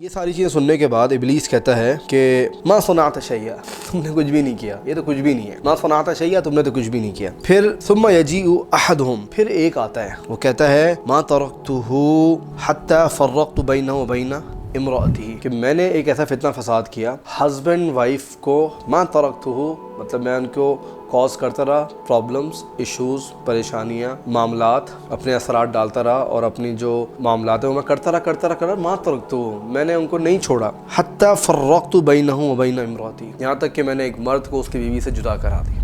یہ ساری چیزیں سننے کے بعد ابلیس کہتا ہے کہ ما صنعت شیئا، تم نے کچھ بھی نہیں کیا، یہ تو کچھ بھی نہیں ہے، ما صنعت شیئا، تم نے تو کچھ بھی نہیں کیا۔ پھر ثم یجیء احدهم، پھر ایک آتا ہے، وہ کہتا ہے ما ترکتہ حتی فرقت بینہ وبین امرأتی، کہ میں نے ایک ایسا فتنہ فساد کیا ہسبینڈ وائف کو، ما ترکتہ مطلب میں ان کو کاز کرتا رہا، پرابلمز، ایشوز، پریشانیاں، معاملات، اپنے اثرات ڈالتا رہا اور اپنی جو معاملات ہیں وہ میں کرتا رہا ما ترکتہ، میں نے ان کو نہیں چھوڑا، حتی فرقت بینہ وبین امرأتی، یہاں تک کہ میں نے ایک مرد کو اس کی بیوی سے جدا کرا دیا۔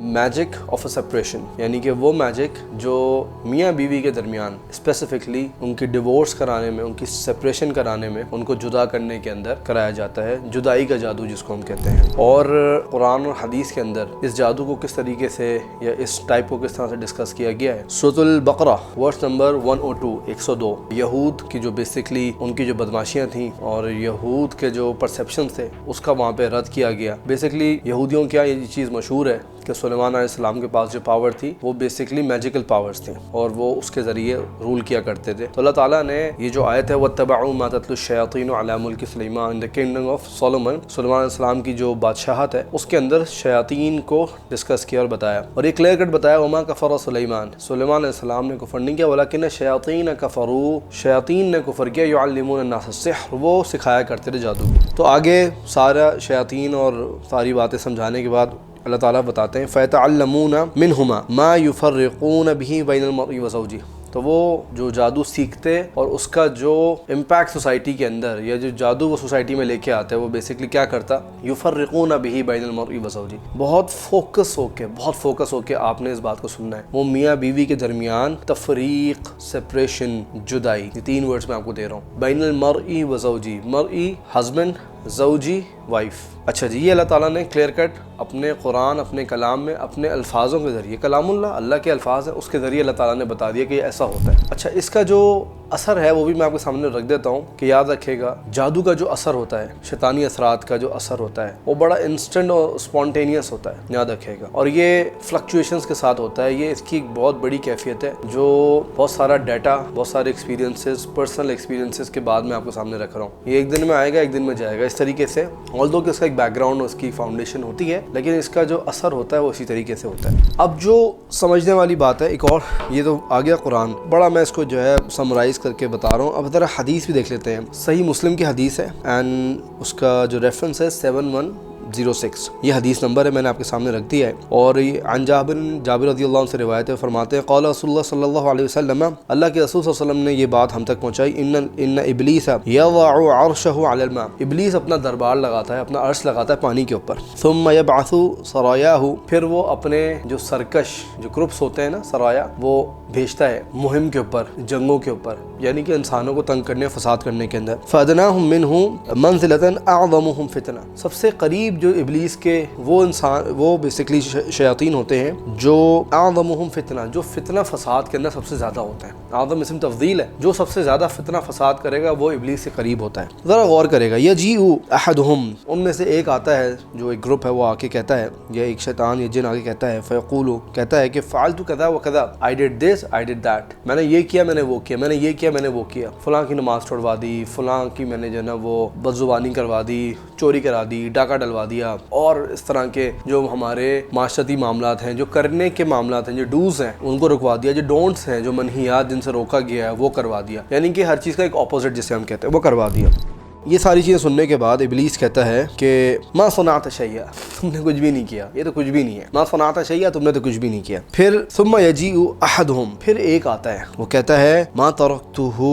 میجک آف اے سپریشن، یعنی کہ وہ میجک جو میاں بیوی کے درمیان اسپیسیفکلی ان کی ڈیورس کرانے میں، ان کی سپریشن کرانے میں، ان کو جدا کرنے کے اندر کرایا جاتا ہے، جدائی کا جادو جس کو ہم کہتے ہیں۔ اور قرآن اور حدیث کے اندر اس جادو کو کس طریقے سے یا اس ٹائپ کو کس طرح سے ڈسکس کیا گیا ہے۔ سورۃ البقرہ ورس نمبر 102 102، یہود کی جو بیسکلی ان کی جو بدماشیاں تھیں اور یہود کے جو پرسیپشن تھے اس کا وہاں پہ رد کیا گیا۔ بیسکلی یہودیوں کیا یہ چیز مشہور ہے کہ سلیمان علیہ السلام کے پاس جو پاور تھی وہ بیسکلی میجیکل پاورز تھیں اور وہ اس کے ذریعے رول کیا کرتے تھے۔ تو اللہ تعالیٰ نے یہ جو آیت ہے وَاتَّبَعُوا مَا تَتْلُو الشَّيَاطِينُ عَلَىٰ مُلْكِ سُلَيْمَانَ ان دا کنگڈم آف سولومن، سلیمان علیہ السلام کی جو بادشاہت ہے اس کے اندر شیاطین کو ڈسکس کیا اور بتایا، اور یہ کلیئر کٹ بتایا وَمَا كَفَرَ سُلَيْمَانُ، سلیمان علیہ السلام نے کفر نہیں کیا، وَلَكِنَّ الشَّيَاطِينَ كَفَرُوا، شیاطین نے کفر کیا، يُعَلِّمُونَ النَّاسَ السِّحْرَ، وہ سکھایا کرتے تھے جادو۔ تو آگے سارا شیاطین اور ساری باتیں سمجھانے کے بعد اللہ تعالیٰ بتاتے ہیں فَيَتَعَلَّمُونَ مِنْهُمَا مَا يُفَرِّقُونَ بِهِ بَيْنَ الْمَرْءِ وَزَوْجِهِ، تو وہ جو جادو سیکھتے اور اس کا جو امپیکٹ سوسائٹی کے اندر یا جو جادو وہ سوسائٹی میں لے کے آتے ہیں وہ بیسکلی کیا کرتا، یفرقون بہ بین المرء وزوجہ، بہت فوکس ہو کے آپ نے اس بات کو سننا ہے، وہ میاں بیوی کے درمیان تفریق، سپریشن، جدائی، یہ تین ورڈز میں آپ کو دے رہا ہوں، بین المرء وزوجہ، مرئی ہسبینڈ، زوجی وائف۔ اچھا جی، یہ اللہ تعالیٰ نے کلیئر کٹ اپنے قرآن، اپنے کلام میں، اپنے الفاظوں کے ذریعے، کلام اللہ کے الفاظ ہیں، اس کے ذریعے اللہ تعالیٰ نے بتا دیا کہ یہ ایسا ہوتا ہے۔ اچھا، اس کا جو اثر ہے وہ بھی میں آپ کے سامنے رکھ دیتا ہوں کہ یاد رکھے گا، جادو کا جو اثر ہوتا ہے، شیطانی اثرات کا جو اثر ہوتا ہے وہ بڑا انسٹنٹ اور سپونٹینیس ہوتا ہے، یاد رکھے گا، اور یہ فلکچویشنز کے ساتھ ہوتا ہے۔ یہ اس کی ایک بہت بڑی کیفیت ہے جو بہت سارا ڈیٹا، بہت سارے ایکسپیرینسز، پرسنل ایکسپیرینسز کے بعد میں آپ کے سامنے رکھ رہا ہوں۔ یہ ایک دن میں آئے گا، ایک دن میں جائے گا، اس طریقے سے، آلدو کہ اس کا ایک بیک گراؤنڈ اور اس کی فاؤنڈیشن ہوتی ہے، لیکن اس کا جو اثر ہوتا ہے وہ اسی طریقے سے ہوتا ہے۔ اب جو سمجھنے والی بات ہے ایک اور، یہ تو آ گیا قرآن، بڑا میں اس کو جو ہے سمرائز کر کے بتا رہا ہوں۔ اب ذرا حدیث بھی دیکھ لیتے ہیں، صحیح مسلم کی حدیث ہے اینڈ اس کا جو ریفرنس ہے 7106، یہ حدیث نمبر ہے، میں نے آپ کے سامنے رکھ دیا ہے، اور عن جابر رضی اللہ عنہ سے روایت ہے، فرماتے ہیں قال رسول اللہ صلی اللہ علیہ وسلم، اللہ کے رسول صلی اللہ علیہ وسلم نے یہ بات ہم تک پہنچائی، ان ابلیس یضع عرشہ علی الماء، ابلیس اپنا دربار لگاتا ہے، اپنا عرش لگاتا ہے پانی کے اوپر، ثم یبعث سرایاہ، پھر وہ اپنے جو سرکش جو گروپس ہوتے ہیں نا، سرایا، وہ بھیجتا ہے مہم کے اوپر، جنگوں کے اوپر، یعنی کہ انسانوں کو تنگ کرنے، فساد کرنے کے اندر۔ فادناہم منہ منزلۃ اعظمہم فتنہ، سب سے قریب جو ابلیس کے وہ انسان، وہ بیسکلی شیاطین ہوتے ہیں جو اعظمہم فتنہ، جو فتنہ فساد کے اندر سب سے زیادہ ہوتا ہے، اعظم اسم تفضیل ہے، جو سب سے زیادہ فتنہ فساد کرے گا وہ ابلیس سے قریب ہوتا ہے۔ ذرا غور کرے گا، یجیء احدہم، ان میں سے ایک آتا ہے، جو ایک گروپ ہے وہ آ کے کہتا ہے، یا ایک شیطان یا جن آ کے کہتا ہے، فیقول، کہتا ہے کہ فعلت کذا وکذا، I did this I did that، میں نے یہ کیا، میں نے وہ کیا، میں نے یہ کیا، میں نے وہ کیا، فلاں کی نماز چھوڑوا دی، فلاں کی میں نے جو ہے نا وہ بدزبانی کروا دی، چوری کرا دی، ڈاکہ ڈلوا دیا، اور اس طرح کے جو ہمارے معاشرتی معاملات ہیں، جو کرنے کے معاملات ہیں، جو ڈوز ہیں ان کو رکوا دیا، جو ڈونٹس ہیں، جو منہیات جن سے روکا گیا ہے وہ کروا دیا، یعنی کہ ہر چیز کا ایک اپوزٹ جسے ہم کہتے ہیں وہ کروا دیا۔ یہ ساری چیزیں سننے کے بعد ابلیس کہتا ہے کہ ما صنعت شیئا، تم نے کچھ بھی نہیں کیا، یہ تو کچھ بھی نہیں ہے، ما صنعت شیئا، تم نے تو کچھ بھی نہیں کیا۔ پھر ثم یجیء احدہم، پھر ایک آتا ہے، وہ کہتا ہے ما ترکتہ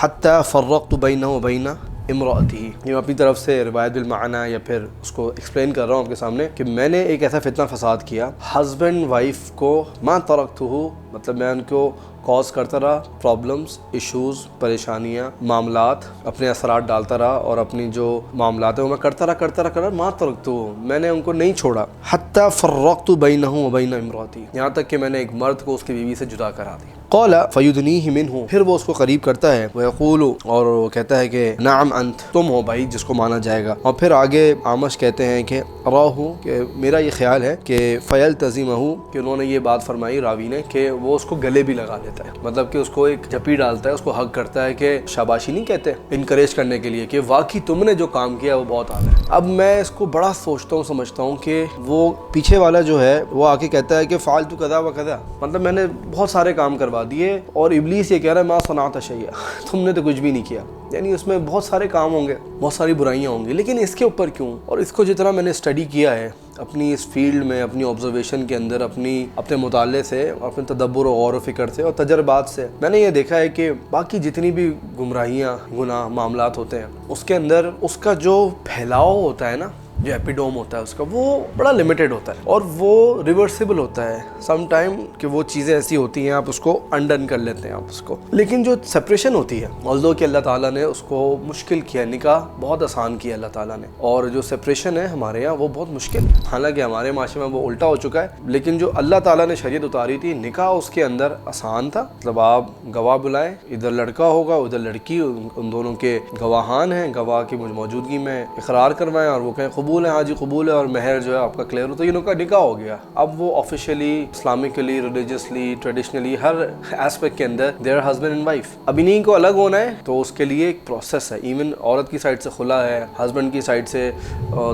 حتی فرقت بینہ وبین امرأتی، یہ اپنی طرف سے روایت بالمعنی یا پھر اس کو ایکسپلین کر رہا ہوں آپ کے سامنے کہ میں نے ایک ایسا فتنہ فساد کیا ہسبینڈ وائف کو، ما ترکتہ مطلب میں ان کو کاز کرتا رہا، پرابلمز، ایشوز، پریشانیاں، معاملات، اپنے اثرات ڈالتا رہا اور اپنی جو معاملات ہیں وہ میں کرتا رہا ما ترکتہ، میں نے ان کو نہیں چھوڑا، حتی فرقت بینہ وبین امرأتی، یہاں تک کہ میں نے ایک مرد کو اس کی بیوی سے جدا کرا دی۔ قال فیدنیہ منہ، پھر وہ اس کو قریب کرتا ہے، ویقول، اور وہ کہتا ہے کہ نعم انت، تم ہو بھائی جس کو مانا جائے گا، اور پھر آگے آمش کہتے ہیں کہ راہ، کہ میرا یہ خیال ہے کہ فیلتزمہ، کہ انہوں نے یہ بات فرمائی راوی نے کہ وہ اس کو گلے بھی لگا لیتا دیتا ہے, مطلب کہ اس کو ایک جھپی ڈالتا ہے, اس کو ہگ کرتا ہے کہ شاباشی نہیں کہتے, انکریج کرنے کے لیے کہ واقعی تم نے جو کام کیا وہ بہت اعلیٰ ہے. اب میں اس کو بڑا سوچتا ہوں, سمجھتا ہوں کہ وہ پیچھے والا جو ہے وہ آ کے کہتا ہے کہ فعلت کذا و کذا, مطلب میں نے بہت سارے کام کروا دیے, اور ابلیس یہ کہہ رہا ہے ما صنعت شیئا, تم نے تو کچھ بھی نہیں کیا. یعنی اس میں بہت سارے کام ہوں گے, بہت ساری برائیاں ہوں گی, لیکن اس کے اوپر کیوں؟ اور اس کو جتنا میں نے اسٹڈی کیا ہے اپنی اس فیلڈ میں, اپنی آبزرویشن کے اندر, اپنے مطالعے سے, اپنے تدبر و غور و فکر سے اور تجربات سے, میں نے یہ دیکھا ہے کہ باقی جتنی بھی گمراہیاں, گناہ, معاملات ہوتے ہیں اس کے اندر اس کا جو پھیلاؤ ہوتا ہے نا, جو ایپیڈوم ہوتا ہے اس کا, وہ بڑا لمیٹڈ ہوتا ہے اور وہ ریورسیبل ہوتا ہے سم ٹائم, کہ وہ چیزیں ایسی ہوتی ہیں آپ اس کو انڈن کر لیتے ہیں آپ اس کو. لیکن جو سپریشن ہوتی ہے, although کہ اللہ تعالیٰ نے اس کو مشکل کیا, نکاح بہت آسان کیا اللہ تعالیٰ نے, اور جو سپریشن ہے ہمارے یہاں وہ بہت مشکل, حالانکہ ہمارے معاشرے میں وہ الٹا ہو چکا ہے, لیکن جو اللہ تعالیٰ نے شریعت اتاری تھی, نکاح اس کے اندر آسان تھا. مطلب آپ گواہ بلائیں, ادھر لڑکا ہوگا ادھر لڑکی, ان دونوں کے گواہان ہیں, گواہ کی موجودگی میں اقرار کروائیں اور وہ کہیں قبول ہے, ہاں جی قبول ہے, اور مہر جو ہے آپ کا کلیئر ہو, تو ان کا نکاح ہو گیا. اب وہ آفیشیلی, اسلامکلی, ریلیجیسلی, ٹریڈیشنلی, ہر ایسپیکٹ کے اندر they are husband and wife. اب انہیں کو الگ ہونا ہے تو اس کے لیے ایک پروسیس ہے. ایون عورت کی سائڈ سے خلا ہے, ہسبینڈ کی سائڈ سے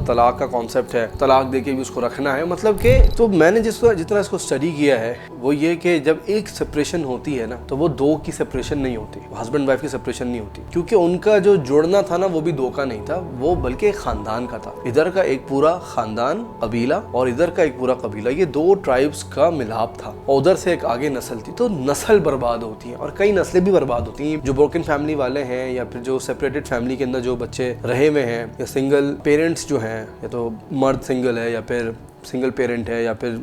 طلاق کا کانسیپٹ ہے, طلاق دے کے بھی اس کو رکھنا ہے. مطلب کہ تو میں نے جتنا اس کو اسٹڈی کیا ہے وہ یہ کہ جب ایک سپریشن ہوتی ہے نا, تو وہ دو کی سپریشن نہیں ہوتی, ہسبینڈ وائف کی سپریشن نہیں ہوتی, کیونکہ ان کا جو جوڑنا تھا نا وہ بھی دو کا نہیں تھا, وہ بلکہ ایک خاندان کا تھا. ادھر کا ایک پورا خاندان, قبیلہ, اور ادھر کا ایک پورا قبیلہ, یہ دو ٹرائبس کا ملاپ تھا, اور ادھر سے ایک آگے نسل تھی. تو نسل برباد ہوتی ہیں, اور کئی نسلیں بھی برباد ہوتی ہیں. جو بروکن فیملی والے ہیں, یا پھر جو سیپریٹڈ فیملی کے اندر جو بچے رہے ہوئے ہیں, یا سنگل پیرنٹس جو ہیں, یا تو مرد سنگل ہے, یا پھر سنگل پیرنٹ ہے, یا پھر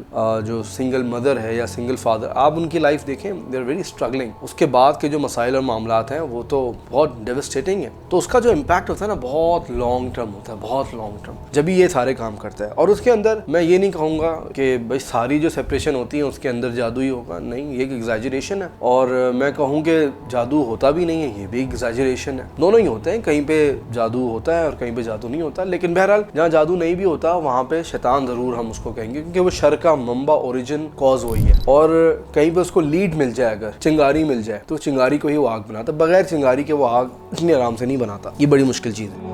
جو سنگل مدر ہے یا سنگل فادر, آپ ان کی لائف دیکھیں, دے آر ویری اسٹرگلنگ. اس کے بعد کے جو مسائل اور معاملات ہیں وہ تو بہت ڈیوسٹیٹنگ ہیں. تو اس کا جو امپیکٹ ہوتا ہے نا بہت لانگ ٹرم ہوتا ہے, بہت لانگ ٹرم, جب یہ سارے کام کرتا ہے. اور اس کے اندر میں یہ نہیں کہوں گا کہ بھائی ساری جو سپریشن ہوتی ہیں اس کے اندر جادو ہی ہوگا, نہیں, یہ ایک ایگزیجریشن ہے. اور میں کہوں کہ جادو ہوتا بھی نہیں ہے, یہ بھی ایگزیجریشن ہے. دونوں ہی ہوتے ہیں, کہیں پہ جادو ہوتا ہے اور کہیں پہ جادو نہیں ہوتا. لیکن بہرحال جہاں جادو نہیں بھی ہوتا وہاں پہ شیطان ضرور ہم اس کو کہیں گے, کیونکہ وہ شر کا منبع, اوریجن, کاز وہی ہے. اور کہیں پہ اس کو لیڈ مل جائے, اگر چنگاری مل جائے تو چنگاری کو ہی وہ آگ بناتا, بغیر چنگاری کے وہ آگ اتنی آرام سے نہیں بناتا. یہ بڑی مشکل چیز ہے.